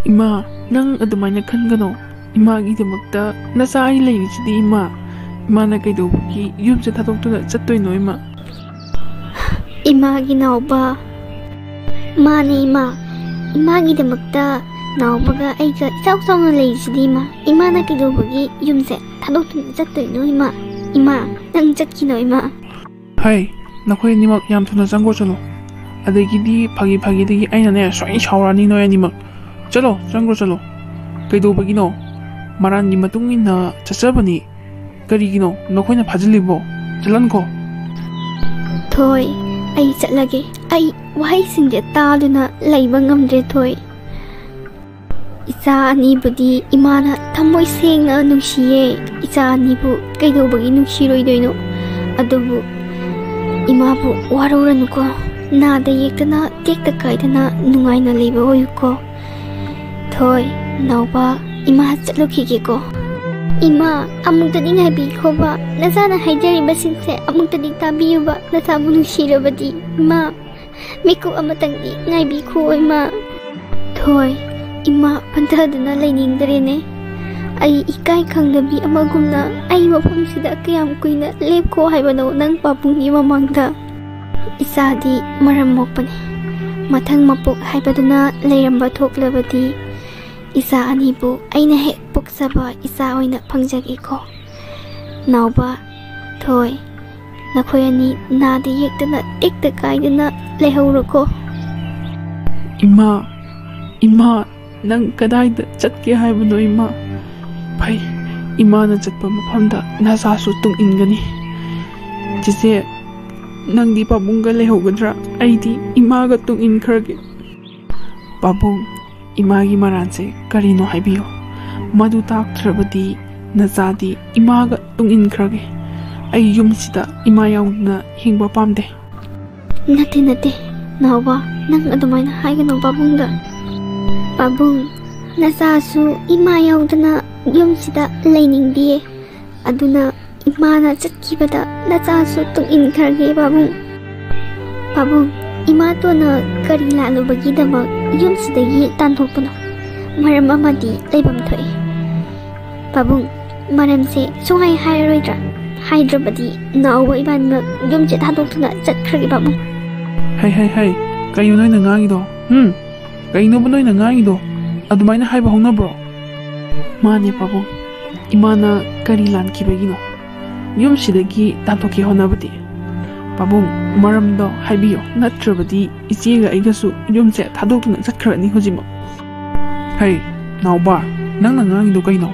Ima, nang adumanya khangano. Imagidamagta nasa ai leiricidi ima. Imana kaidobugi yumse thadoktuda chattoino ima. Imagi nauba. Mani ima. Imagidamagta naubaga aiga isaw-sawna leiricidi ima. Imana kaidobugi yumse thadoktuda chattoino ima. Ima, nang chatkino ima. Hai, nakhoi nimak yam thuna janggo chalo. Adagidi phagi-phagidagi aina ne swai shawrani no animak. Chalo, janggo chalo. Kaidobagino. Marangi matungina chachabani. Karigino, nakhoi na phajilibo. Chalanko. Thoi, ai chatlage. Ai wahai singde taaduna laiba ngamdre thoi. Icha anibudi imana thamoi sengna nungsiye. Icha anibu kaidobagi nungsiroidoino. Adubu imabu waruranuko. Nada yektana tekta kaidana nungaina leiba oyuko. Thoi, nauba ima chatlukigeko. Ima, amugtadi ngaibikoba. Nasana haijariba singse amugtadi tabiyuba. Nasabu nungshirabadi. Ima, miku amatangdi ngaibiko ima. Thoi, ima pantadana lainingdarene. Ai ikai khangdabi amagumna ai mafamsida kayam kuina lepko haibano nang papungni mamangda. Isadi maram mokpani. Mathang mapuk haibaduna leiramba thoklabadi. Isa anibu aina hek puksaba isa oina pangjageko. Nauba, thoi, nakhoi ani nadi yektana tekta kaidana lehaurako. Ima, nang kadaida chatke haibano ima. Pai, ima na chatpa mafamda nasasu tung ingani. Jise, nang di pabungga lehogadra, aidi imaga tung inkarage. Pabung, imagi maranse karino haibiyo. Madu taktrabadi nazadi imaga tung inkarage. Ay yumsida ima yauna hingba pamde. Nate, nauba, nang adumayna haigano pabungda. Pabung, nasasu ima yaudana yumsida lainingdiye. Aduna imana chatkibada nasasu tung inkarage pabung. Pabung, ima to na kari lalubagidamag yumsidagi tanthokpano. Maram amadi laibam thoi. Pabung, maramse sungai hairoidra. Haidrabadi nauba ibanga yumse thadokthuna chatkrage pabung. Hai, kayo noy nangangido. Kaino ba noy nangangido? Adumayna haiba hongnabro. Mane pabung, imana kari lankibagino. Yumsidagi tanthokki honabadi. Pabung, maramdo haibiyo natrabadi ichega aigasu yumse thadoktuna chakhrani hojima. Hai, nauba, nang nangangido kaino.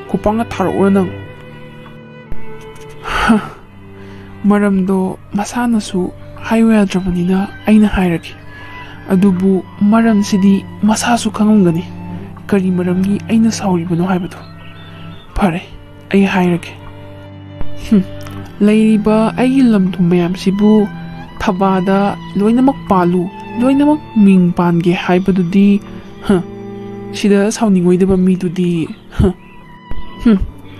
Kupanga tharora nang. Maramdo masanasu haiwadrabanina aina hairaki. Adubu maramsidi masasu khangamgani. Kari maramgi aina sauribano haibado. Phare, ai hairaki. Lairiba ai lamthum mayamsibu thabada loinamak palu loinamak ming pange haibadudi sida sauningoidaba midudi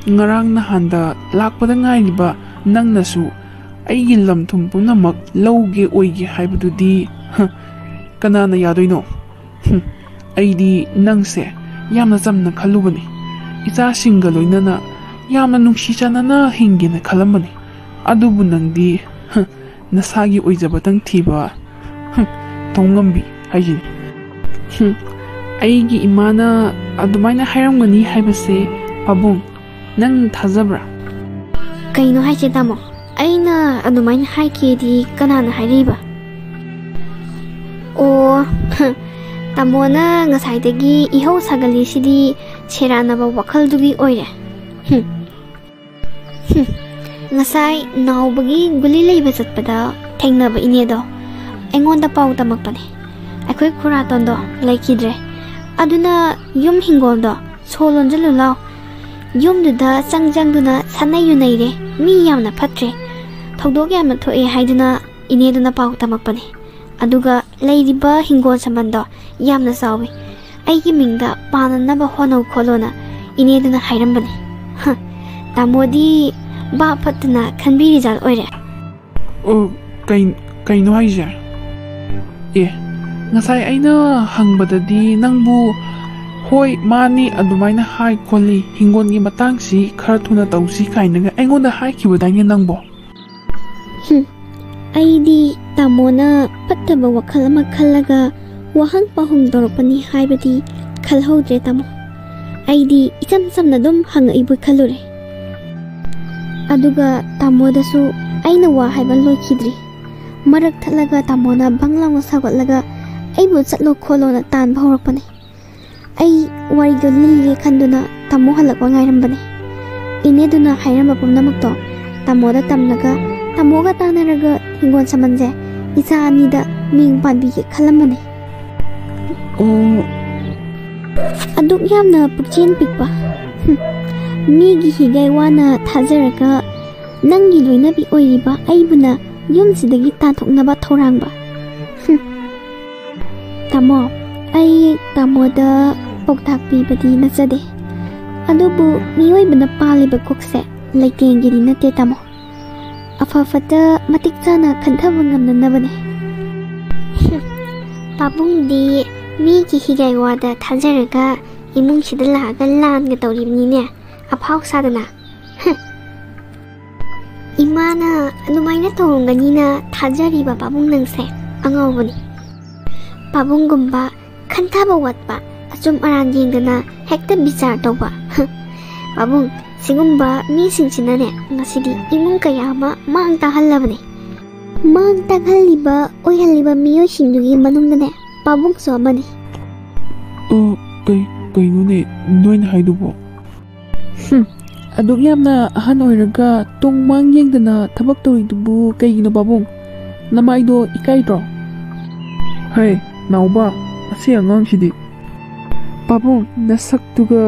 ngarang nahanda lakpada ngairiba nangnasu aigi lamthum punamak lauge oige haibadudi kanana yadoino aidi nangse yamna jamna khalubani icha singa loinana yamna nungshichanana hingena khalambani. Adubu nangdi nasagi oijabatang thiba tongambi haijini. Aigi imana adumayna hairamgani haibase pabung nang thajabra. Kaino haije tamo. Aina adumayna haikedi kanana hairiba. O tamona ngasaidagi ihau sagalisidi seranaba wakhaldugi oire. Ngasai naubagi guli leiba chatpada thengnaba inedo aingonda pau tamakpani. Akhoi khuratondo laikidre. Aduna yum hingoldo solonjalulaw. Yumduda changjangduna sanayunaire mi yamna phatre. Thogdog yamna thoi haiduna ineduna pau tamakpani. Aduga leiriba hingol sambando yamna sawi. Aigi mingda pananaba honau kholona ineduna hairambani. Tamodi ba patna khanbiri jal oire. Oh, kaino haija. ngasai aina hangbadadi nangbu hoi mani adumaina hai kholi hingon gi matang si khar thuna tausi kainaga aingonda hai khibadaine nangbo aidi tamona pattaba wakhal ama khallaga wahang pahung doropani haibadi khalhodre tamo aidi icham samna dum hangaibu khalure aduga tamodasu aina wa haiba loikhidri marak thalaga tamona banglang sagatlaga aibu chatlo kholo na tan bhaurakpani ai wari do lilge khanduna tamo halakwa ngairambani ineduna hairamba pumnamakto tamoda tamlaga tamoga tanaraga hingon samanje isa anida ming panbi ke khalamani aduk yamna pukchen pikpa migi higai wana thajaraga nangi loinabi oiriba aibuna yumsidagi tathoknaba thorangba tamo ai tamoda poktak pibadi nachade adubu miyoibana paliba kokse laitengiri nate tamo afafata matik chana khanthabu ngamnanabane pabungdi migi higai wada thajaraga imungsida laga langa tawribnine afau sadana imana anumaina tawrunganina thajariba pabung nangse angawbani pabunggumba khantaba watba achum aran yengdana hekta bichar tawba pabung sigumba mi singchinane ngasidi imung kayama mang tahallabane mang taghaliba oyhaliba miyo singdugi manungdane pabung so amani kainune noina haidubo aduk yamna ahan oiraga tongmang yengdana thabak toridubu kaigino pabung namaido ikaidro hai nauba asi angang sidi pabung nasaktuga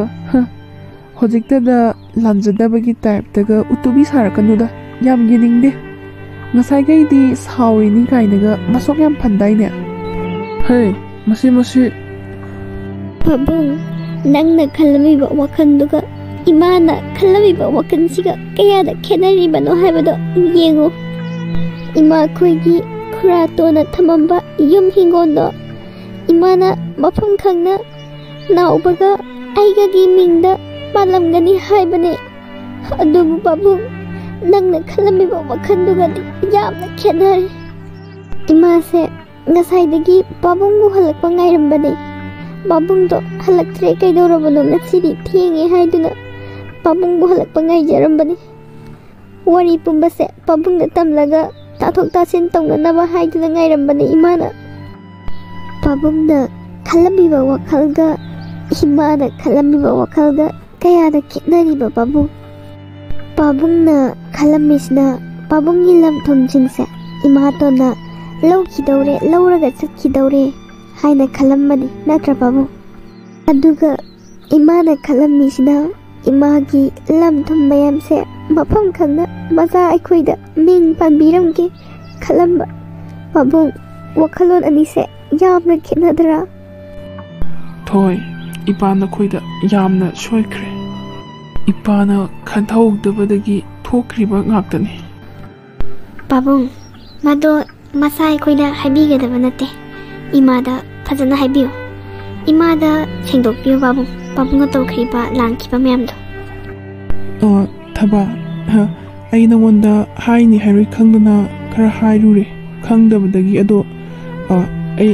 hojiktada lamjadabagi type-taga utubi sarakanuda yam yeningde ngasai gaidi sawini kainaga masok yam phandaine hai masi pabung nangna khalamiba wakanduga imana khalamiba wakansiga kayada khenaribano haibado yengo ima khoigi khratona thamamba yum hingondo imana mafam khangna naubaga aigagi mingda palamgani haibane adubu pabung nangna khalamiba wakandugadi yamna khenari imase ngasaidagi pabungbu halakpa ngairambane pabungdo halaktre kaidorabano nasidi thienge haiduna pabungbu halakpa ngaijarambane wari pumbase pabungna tamlaga tathok tasin tongganaba haiduna ngairambane imana pabungna khalamiba wakhalga imana khalamiba wakhalga kayada kitnariba pabungna khalamisna pabungi lam thomjingse imatona lawkhidawre lawraga chatkidawre haina khalambani natra pabung aduga imana khalamisna imagi lam thom mayamse mafam khangna maza aikhoida ming panbiramge khalamba pabung wakhalon anise yamna khenadra thoi ipana khoida yamna soikre ipana khanthauhdabadagi thokriba ngaktani pabung mado masai khoida haibigadaba nate imada fajana haibiyo imada sengdokpiyo pabunga tawkhriba langkiba mayamdo thaba ai nangonda haini hairoi khangdana khara hairure khangdabadagi ado ai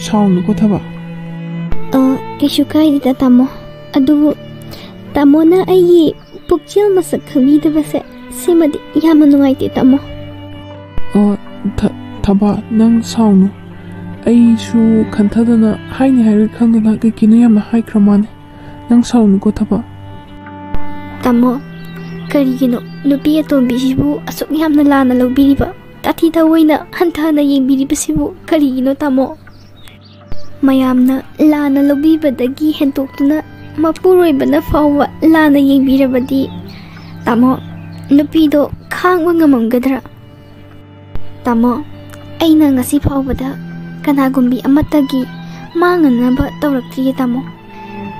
sound ko thaba Kishukai tamo adubu tamona ayi pukchil masak khangidabase semadi yamna nungaite tamo thaba nang sound ai shu khanthadana haini hairoi khangdana kino yamna haikramane nang sound ko thaba tamo karigino nupi atombisibu asuk yamna lana lobiriba tathi thawoina hanthana yengbiribasibu karigino tamo mayamna lana lobibadagi hentoktuna mapuroibana fawa lana yengbirabadi tamo nupido khangwa ngamamgadra tamo aina ngasi fawbada kanagumbi amatagi manganaba tawraktriye tamo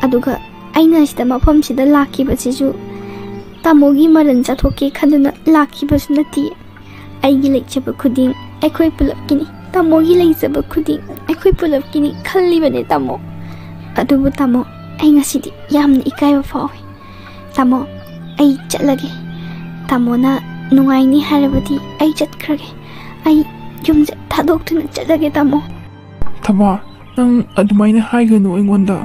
aduga aina sida mafam sida lakibasisu tamogi maran chathoke khaduna lakibasu nati aigi leichaba khuding aikhoi pulapkini tamogi leichaba khuding ꯑꯩꯈꯣꯏ ꯄꯨꯂꯞꯀꯤꯅꯤ ꯈꯜꯂꯤꯕꯅꯦ ꯇꯥꯃꯣ ꯑꯗꯨꯕꯨ ꯇꯥꯃꯣ ꯑꯩ ꯉꯁꯤꯗꯤ ꯌꯥꯝꯅ ꯏꯀꯥꯏꯕ ꯐꯥꯎꯏ ꯇꯥꯃꯣ ꯑꯩ ꯆꯠꯂꯒꯦ ꯇꯥꯃꯣꯅ ꯅꯨꯡꯉꯥꯏꯅꯤ ꯍꯥꯏꯔꯕꯗꯤ ꯑꯩ ꯆꯠꯈ꯭ꯔꯒꯦ ꯑꯩ ꯌꯨꯝꯁꯦ ꯊꯥꯗꯣꯛꯇꯨꯅ ꯆꯠꯂꯒꯦ ꯇꯥꯃꯣ ꯊꯕꯥ ꯅꯪ ꯑꯗꯨꯃꯥꯏꯅ ꯍꯥꯏꯒꯅꯨ ꯑꯩꯉꯣꯟꯗ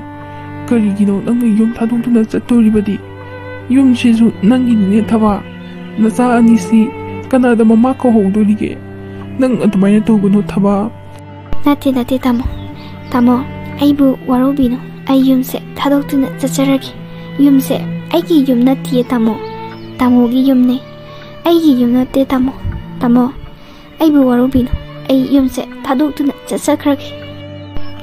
ꯀꯔꯤꯒꯤꯅꯣ ꯅꯪꯅ ꯌꯨꯝ ꯊꯥꯗꯣꯛꯇꯨꯅ ꯆꯠꯇꯣꯔꯤꯕꯗꯤ ꯌꯨꯝꯁꯤꯁꯨ ꯅꯪꯒꯤꯅꯤꯅꯦ ꯊꯕꯥ ꯅꯆꯥ ꯑꯅꯤꯁꯤ ꯀꯅꯥꯗ ꯃꯃꯥ ꯀꯧꯍꯧꯗꯣꯔꯤꯒꯦ ꯅꯪ ꯑꯗꯨꯃꯥꯏꯅ ꯇꯧꯒꯅꯨ ꯊꯕꯥ ꯅꯠꯇꯦ ꯇꯥꯃꯣ ꯇꯥꯃꯣ ꯑꯩꯕꯨ ꯋꯥꯔꯧꯕꯤꯅꯨ ꯑꯩ ꯌꯨꯝꯁꯦ ꯊꯥꯗꯣꯛꯇꯨꯅ ꯆꯠꯆꯔꯒꯦ ꯌꯨꯝꯁꯦ ꯑꯩꯒꯤ ꯌꯨꯝ ꯅꯠꯇꯤꯌꯦ ꯇꯥꯃꯣ ꯇꯥꯃꯣꯒꯤ ꯌꯨꯝꯅꯦ ꯑꯩꯒꯤ ꯌꯨꯝ ꯅꯠꯇꯦ ꯇꯥꯃꯣ ꯇꯥꯃꯣ ꯑꯩꯕꯨ ꯋꯥꯔꯧꯕꯤꯅꯨ ꯑꯩ ꯌꯨꯝꯁꯦ ꯊꯥꯗꯣꯛꯇꯨꯅ ꯆꯠꯆꯈ꯭ꯔꯒꯦ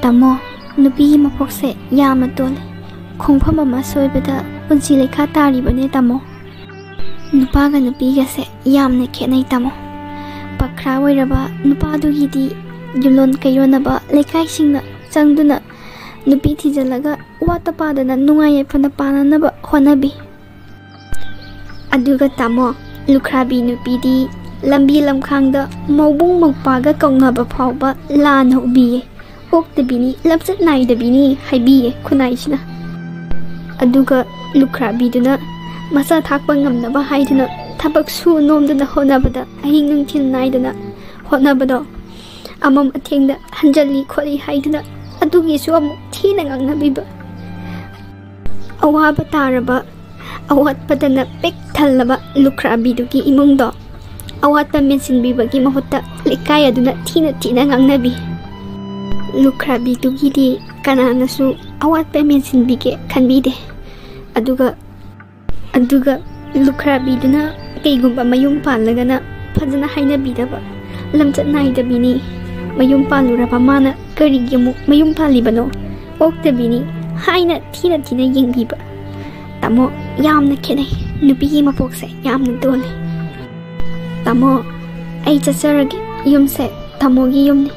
ꯇꯥꯃꯣ ꯅꯨꯄꯤꯒꯤ ꯃꯄꯣꯛꯁꯦ ꯌꯥꯝꯅ ꯇꯣꯜꯂꯦ ꯈꯣꯡꯐꯝ ꯑꯃ ꯁꯣꯏꯕꯗ ꯄꯨꯟꯁꯤ ꯂꯩꯈꯥ ꯇꯥꯔꯤꯕꯅꯦ ꯇꯥꯃꯣ ꯅꯨꯄꯥꯒ ꯅꯨꯄꯤꯒꯁꯦ ꯌꯥꯝꯅ ꯈꯦꯠꯅꯩ ꯇꯥꯃꯣ ꯄꯈ꯭ꯔꯥ ꯑꯣꯏꯔꯕ ꯅꯨꯄꯥꯗꯨꯒꯤꯗꯤ ꯌꯨꯝꯂꯣꯟ ꯀꯩꯔꯣꯟꯅꯕ ꯂꯩꯀꯥꯏꯁꯤꯡꯅ ꯆꯪꯗꯨꯅ ꯅꯨꯄꯤ ꯊꯤꯖꯤꯜꯂꯒ ꯋꯥꯠꯇ ꯄꯥꯗꯅ ꯅꯨꯡꯉꯥꯏ ꯌꯥꯏꯐꯅ ꯄꯥꯅꯅꯕ ꯍꯣꯠꯅꯕꯤ ꯑꯗꯨꯒ ꯇꯥꯃꯣ ꯂꯨꯈ꯭ꯔꯥꯕꯤ ꯅꯨꯄꯤꯗꯤ ꯂꯝꯕꯤ ꯂꯝꯈꯥꯡꯗ ꯃꯧꯕꯨꯡ ꯃꯧꯄꯥꯒ ꯀꯧꯅꯕ ꯐꯥꯎꯕ ꯂꯥꯟꯅ ꯎꯕꯤꯌꯦ ꯑꯣꯛꯇꯕꯤꯅꯤ ꯂꯝꯆꯠ ꯅꯥꯏꯗꯕꯤꯅꯤ ꯍꯥꯏꯕꯤꯌꯦ ꯈꯨꯟꯅꯥꯏꯁꯤꯅ ꯑꯗꯨꯒ ꯂꯨꯈ꯭ꯔꯥꯕꯤꯗꯨꯅ ꯃꯆꯥ ꯊꯥꯛꯄ ꯉꯝꯅꯕ ꯍꯥꯏꯗꯨꯅ ꯊꯕꯛ ꯁꯨ ꯅꯣꯝꯗꯅ ꯍꯣꯠꯅꯕꯗ ꯑꯍꯤꯡ ꯅꯨꯡꯊꯤꯜ ナꯏꯗꯅ ꯍꯣꯠꯅꯕꯗꯣ ꯑꯃꯝ ꯑꯊꯦꯡꯗ ꯍꯟꯖꯜꯂꯤ ꯈꯣꯠꯂꯤ ꯍꯥꯏꯗꯨꯅ ꯑꯗꯨꯒꯤꯁꯨ ꯑꯃꯨꯛ ꯊꯤꯅ ꯉꯥꯡꯅꯕꯤꯕ ꯑꯋꯥꯕ ꯇꯥꯔꯕ ꯑꯋꯥꯠꯄꯗꯅ ꯄꯤꯛ ꯊꯜꯂꯕ ꯂꯨꯈ꯭ꯔꯥꯕꯤꯗꯨꯒꯤ ꯏꯃꯨꯡꯗꯣ ꯑꯋꯥꯠꯄ ꯃꯦꯟꯁꯤꯟꯕꯤꯕꯒꯤ ꯃꯍꯨꯠꯇ ꯂꯩꯀꯥꯏ ꯑꯗꯨꯅ ꯊꯤꯅ ꯉꯥꯡꯅꯕꯤ ꯂꯨꯈ꯭ꯔꯥꯕꯤꯗꯨꯒꯤꯗꯤ ꯀꯅꯥꯅꯁꯨ ꯑꯋꯥꯠꯄ ꯃꯦꯟꯁꯤꯟꯕꯤꯒꯦ ꯈꯟꯕꯤꯗꯦ ꯑꯗꯨꯒ ꯂꯨꯈ꯭ꯔꯥꯕꯤꯗꯨꯅ ꯀꯩꯒꯨꯝꯕ ꯃꯌꯨꯝ ꯄꯥꯜꯂꯒꯅ ꯐꯖꯅ ꯍꯥꯏꯅꯕꯤꯗꯕ ꯂꯝꯆꯠ ꯅꯥꯏꯗꯕꯤꯅꯤ ꯃꯌꯨꯝ ꯄꯥꯜꯂꯨꯔꯕ ꯃꯥꯅ ꯀꯔꯤꯒꯤ ꯑꯃꯨꯛ ꯃꯌꯨꯝ ꯄꯥꯜꯂꯤꯕꯅꯣ ꯑꯣꯛꯇꯕꯤꯅꯤ ꯍꯥꯏꯅ ꯊꯤꯅ ꯌꯦꯡꯕꯤꯕ ꯇꯥꯃꯣ ꯌꯥꯝꯅ ꯈꯦꯠꯅꯩ ꯅꯨꯄꯤꯒꯤ ꯃꯄꯣꯛꯁꯦ ꯌꯥꯝꯅ ꯇꯣꯜꯂꯤ ꯇꯥꯃꯣ ꯑꯩ ꯆꯠꯆꯔꯒꯦ ꯌꯨꯝꯁꯦ ꯇꯥꯃꯣꯒꯤ ꯌꯨꯝꯅꯤ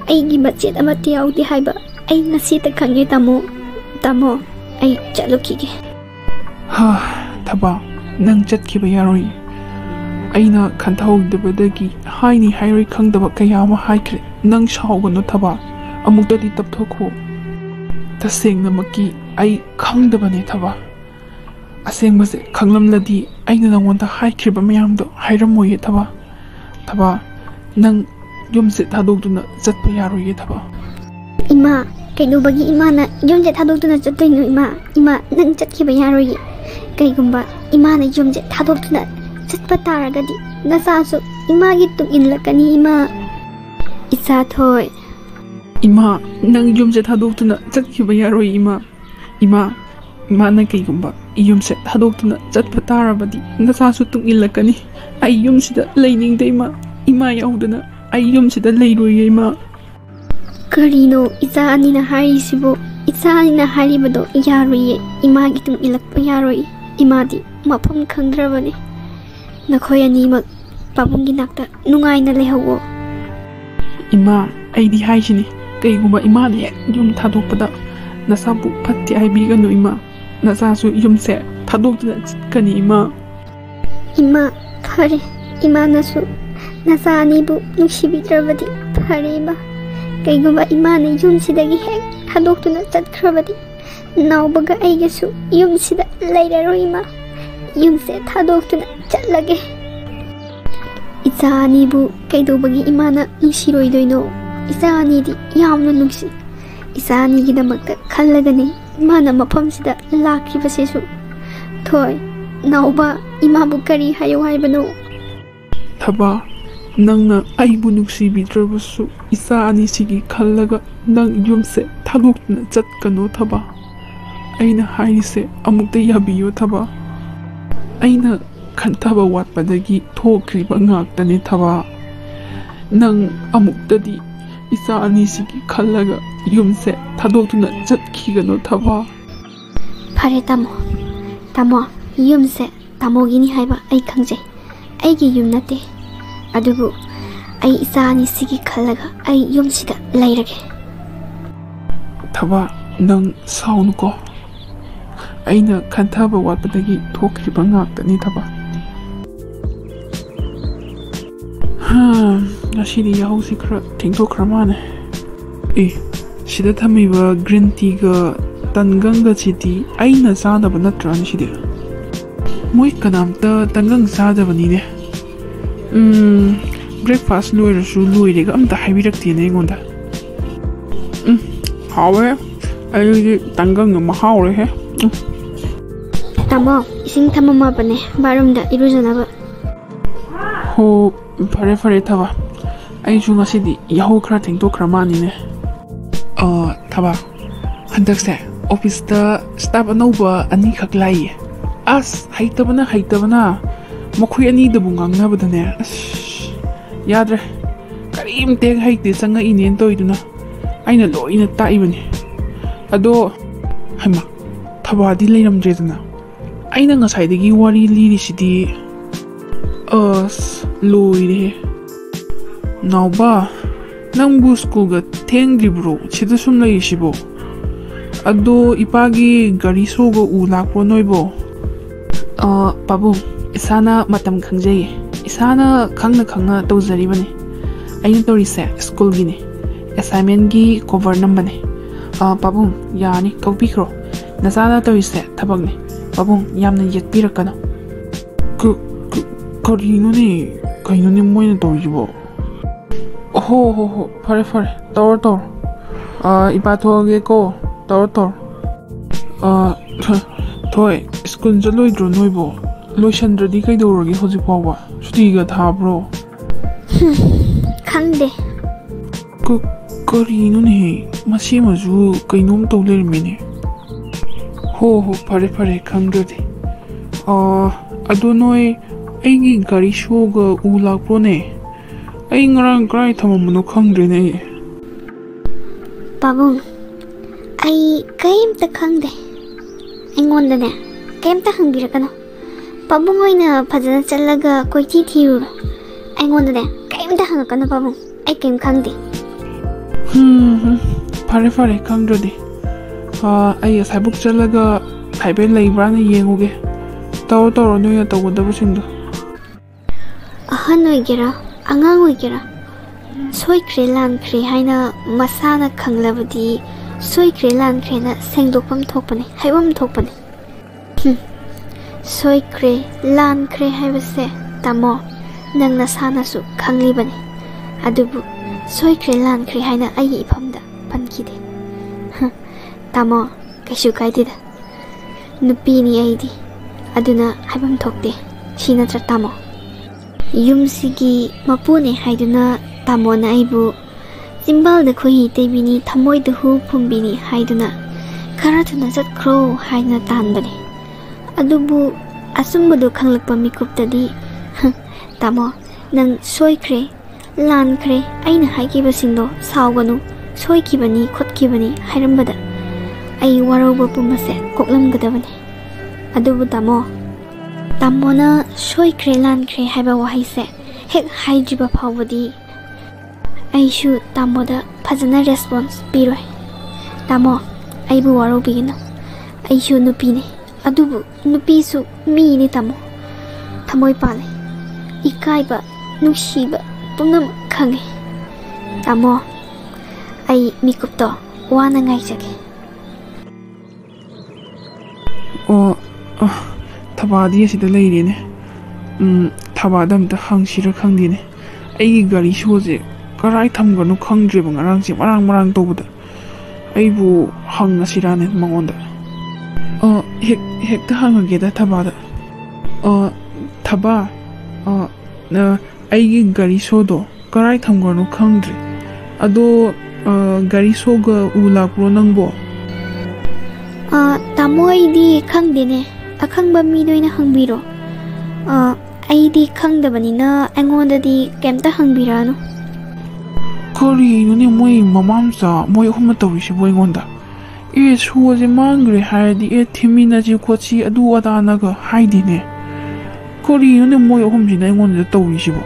ꯑꯩꯒꯤ ꯃꯆꯦꯠ ꯑꯃꯠꯇ ꯌꯥꯎꯗꯦ ꯍꯥꯏꯕ ꯑꯩ ꯉꯁꯤꯇ ꯈꯪꯉꯦ ꯇꯥꯃꯣ ꯑꯩ ꯆꯠꯂꯨꯈꯤꯒꯦ ꯊꯕꯥ ꯅꯪ ꯆꯠꯈꯤꯕ ꯌꯥꯔꯣꯏ ꯑꯩꯅ ꯈꯟꯊꯍꯧꯗꯕꯗꯒꯤ ꯍꯥꯏꯅꯤ ꯍꯥꯏꯔꯣꯏ ꯈꯪꯗꯕ ꯀꯌꯥ ꯑꯃ ꯍꯥꯏꯈ꯭ꯔꯦ ꯅꯪ ꯁꯥꯎꯒꯅꯨ ꯊꯕꯥ ꯑꯃꯨꯛꯇꯗꯤ ꯇꯞꯊꯣꯛꯈꯣ ꯇꯁꯦꯡꯅꯃꯛꯀꯤ ꯑꯩ ꯈꯪꯗꯕꯅꯦ ꯊꯕꯥ ꯑꯁꯦꯡꯕꯁꯦ ꯈꯪꯂꯝꯂꯗꯤ ꯑꯩꯅ ꯅꯪꯉꯣꯟꯗ ꯍꯥꯏꯈ꯭ꯔꯤꯕ ꯃꯌꯥꯝꯗꯣ ꯍꯥꯏꯔꯝꯃꯣꯏꯌꯦ ꯊꯕꯥ ꯅꯪ ꯌꯨꯝꯁꯦ ꯊꯥꯗꯣꯛꯇꯨꯅ ꯆꯠꯄ ꯌꯥꯔꯣꯏꯌꯦ Thaba 이마 kainugbagi ima na yumje thadokduna chattoyno ima nang chatkiba yaroye kaigumba ima na yumje thadokduna chatpa taragadi nasasu ima gi tuk inlakani ima isa thoi ima nang yumje thadokduna chatkiba yaroye ima na kaigumba yumse thadokduna chatpa tarabadi nasasu tuk inlakani ai yumsida lainingde ima yauduna ai yumsida leiroye ima Karino isa anina harisibo isa anina haribado yaroye imagi tum ilakpa yaroye imadi mapam khandrabane nakhoi animak pabungi nakta nungaina lehawo ima aidi haisini kaiguma ima ne yum thadokpada nasabu phatti aibiganu ima nasasu yumse thadokduna kani ima phare ima nasu nasanibu nukshibidrabadi phare ima kaigumba imana yumsidagi hek thadokduna chatkrabadi naubaga aigasu yumsida leiraroi ima yumse thadokduna chatlage Isanibu kaidobagi imana nungsiroidoino Isanidi yamna nungsi Isanigidamakta khallagani imana mafamsida lakribasisu thoi nauba imabu kari hayo haibano thaba nangna aibu nungsibidrabasu isa anisigi khallaga nang yumse thadokduna chatkano thaba aina haise amukta yabiyo thaba aina khantaba watpadagi thokriba ngaktani thaba nang amuktadi isa anisigi khallaga yumse thadokduna chatkigano thaba phare tamo yumse tamogini haiba ai khangje aigi yum nate adubu ai isa anisigi khallaga ai yumsida leirage thaba nang saunuko aina khantaba watpadagi thokriba ngaktani thaba ngashidi yahausi khara thengthokkhra mane ꯑꯦ ꯁꯤꯗ ꯊꯝꯃꯤꯕ green ꯇꯤꯒ ꯇꯟꯒꯪꯒꯁꯤꯗꯤ ꯑꯩꯅ ꯆꯥꯗꯕ ꯅꯠꯇ꯭ꯔꯥꯅꯤ ꯁꯤꯗꯤ ꯃꯣꯏ ꯀꯅꯥꯝꯇ ꯇꯟꯒꯪ ꯆꯥꯗꯕꯅꯤꯅꯦ breakfast लोइरसु लोइरेगा अमता हाइबिरक्तेने एंगोंदा हावे अयु तंगंग महावरे हे तमो इसिंग थममा बने बारुमदा इरुजनाबा हो फरे फरे थबा अयु ngасidi yahu khरा थेंगतोखरा मानिने थबा हंदकसे ऑफिस दा स्टाफ अनौबा अनि खक लाइए अस हाइतबना मखोय अनि दबु ngangnabadane याद्रे करीम तेग हाइते संग इनेन तोइदुना आइना लोइना ताइबनी अदो हैमा थबादी लेरमद्रेदना आइना ngसाइदगी वारी लिरिसिदी अस लोइरे नाउबा नंबु स्कूल ग थेंग्रिब्रो सिदा सुम लइसिबो अदो इपागी गाड़ी सोगो उ लाखो नोइबो पाबु इसाना मतम खंगजै इसाना खंगना तौजरीबने अइन तौरिसे स्कूल गिने असाइनमेंट गी कवर नंबने पाबुं यानी कौपिखरो नसाना तौरिसे थबगने पाबुं यामना यत्पिरकनो करिनोने मोइना तौजिबो हो फरे तौर इपा थोगे को तौर थोय स्कूल जलोइद्रो नोइबो लोइसंद्रदी कैदौरगे होजि फावबा सुटिगा थाब्रो खंदे करिनोने मसी मजु कैनोम तौलेरमिने हो फरे खंगदे अदो नोय एगी गाड़ी शोगा उ लाक्रोने ऐ ngरang क्राइ थममनो खंद्रेने बाबू आई कैमता खंदे एंगोंदने कैमता हंगिरकनो पाबुंग ओइना फजना चलगा कोइथि थिरु एंगोंदने कैमता हंगकनो पाबुंग आई कैम खंदे फरे खंद्रदे आई साइबुक चलगा हाइबे लैब्राने येंगोगे तौर नोया तौगदबसिंदो अहन ओइगेरा अंगांग ओइगेरा सोइख्रे लानख्रे हाइना मसाना खंगलबदी सोइख्रे लानख्रेना सेंदोकपम थोकपने हाइबम थोकपने सोइख्रे लानख्रे हाइबसे तामो नंग नसानासु खंगलिबने अदुबु सोइख्रे लानख्रे हाइना आई इफमदा पनखिदे तामो कैसु काइदेदा नुपीनी आइदी अदुना हाइबम थोकते सिनत्र तामो युमसिगी मपुने हाइदुना तामोना आइबु जिम्बालदा खोहि तेबिनी थमोइदा हु फुंबिनी हाइदुना खरा थुना चतख्रो हाइना तानबने अदुबु असुम्बदु खंगलकपा मिकुप्तदी तामो नंग सोइख्रे लानख्रे आइना हाइकिबसिंदो सावगनु सोइकिबनी खोटकिबनी हाइरमबदा आई वारोबा पुमसे कोक्लमगदबने अदुबु तामोना सोइख्रे लानख्रे हाइबा वाहिसे हेक हाइजिबा फावबदी आइशु तामोदा फजना रेस्पॉन्स पिरोय तामो आइबु वारो बिगिनो आइशु नुपीने अदुबु नुपीसु मीने तामो थमोय पाले इकाइबा नुसीबा पुनम खंगे तामो आई मिकुप्तो वाना ngaijage थबादी असिदा लैरेने थबादमता हंगसिरा खंदिने अइगी गाड़ी शोजे कराई थमगनो खंद्रेब ngरangse marang tobada aibu hangasirane mangonda hekta hangageda thabada thaba na aigi gari sodo karai thamgano khangdre ado gari soga ulakro nangbo tamoidi khangdene akhangba midoina hangbiro aidi khangdabanina angondadi kemta hangbirano करिनोने मोय ममामसा मोय हुम तौरिसे बोइगोंदा ए सोजे मांग्रे हायदि ए थिमिनाजि खोछि अदु अदानागा हाइदिने करिनोने मोय हुमजिना एंगोंदा तौरिसिबो